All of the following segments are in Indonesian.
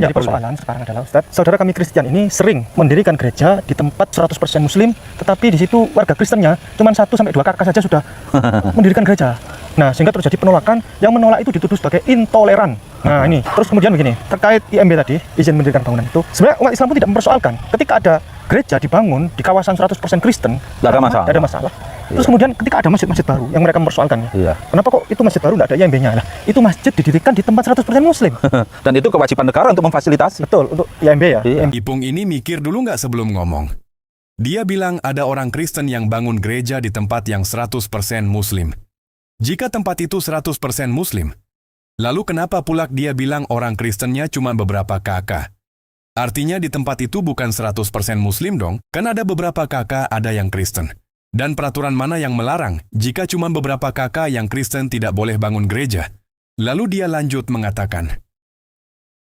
Jadi persoalan sekarang adalah Ustadz, saudara kami Kristen ini sering mendirikan gereja di tempat 100% Muslim, tetapi di situ warga Kristennya cuma 1-2 kakak saja sudah mendirikan gereja. Nah, sehingga terjadi penolakan, yang menolak itu dituduh sebagai intoleran. Nah, ini. Terus kemudian begini, terkait IMB tadi, izin mendirikan bangunan itu, sebenarnya umat Islam pun tidak mempersoalkan. Ketika ada gereja dibangun di kawasan 100% Kristen, tidak ada masalah. Terus kemudian ketika ada masjid-masjid baru yang mereka mempersoalkan, Iya. kenapa kok itu masjid baru tidak ada IMB-nya? Lah, itu masjid didirikan di tempat 100% Muslim. Dan itu kewajiban negara untuk memfasilitasi. Betul, untuk IMB ya. Iya. Ipung ini mikir dulu nggak sebelum ngomong. Dia bilang ada orang Kristen yang bangun gereja di tempat yang 100% Muslim. Jika tempat itu 100% Muslim, lalu kenapa pula dia bilang orang Kristennya cuma beberapa kakak? Artinya di tempat itu bukan 100% Muslim dong, kan ada beberapa kakak ada yang Kristen. Dan peraturan mana yang melarang jika cuma beberapa kakak yang Kristen tidak boleh bangun gereja? Lalu dia lanjut mengatakan,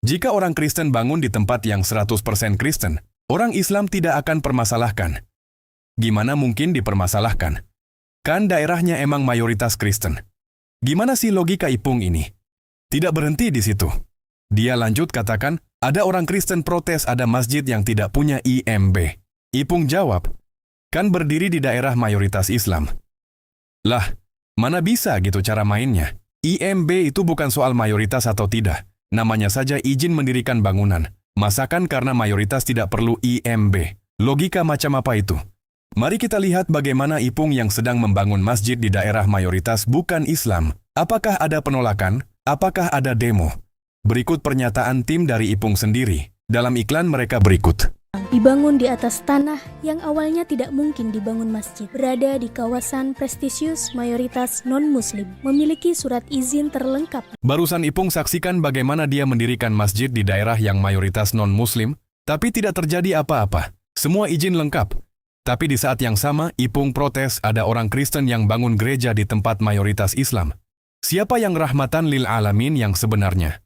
jika orang Kristen bangun di tempat yang 100% Kristen, orang Islam tidak akan permasalahkan. Gimana mungkin dipermasalahkan? Kan daerahnya emang mayoritas Kristen. Gimana sih logika Ipung ini? Tidak berhenti di situ. Dia lanjut katakan, ada orang Kristen protes ada masjid yang tidak punya IMB. Ipung jawab, kan berdiri di daerah mayoritas Islam. Lah, mana bisa gitu cara mainnya? IMB itu bukan soal mayoritas atau tidak. Namanya saja izin mendirikan bangunan. Masakan karena mayoritas tidak perlu IMB. Logika macam apa itu? Mari kita lihat bagaimana Ipung yang sedang membangun masjid di daerah mayoritas bukan Islam. Apakah ada penolakan? Apakah ada demo? Berikut pernyataan tim dari Ipung sendiri. Dalam iklan mereka berikut. Dibangun di atas tanah yang awalnya tidak mungkin dibangun masjid. Berada di kawasan prestisius mayoritas non-muslim. Memiliki surat izin terlengkap. Barusan Ipung saksikan bagaimana dia mendirikan masjid di daerah yang mayoritas non-muslim, tapi tidak terjadi apa-apa. Semua izin lengkap. Tapi di saat yang sama, Ipung protes ada orang Kristen yang bangun gereja di tempat mayoritas Islam. Siapa yang rahmatan lil alamin yang sebenarnya?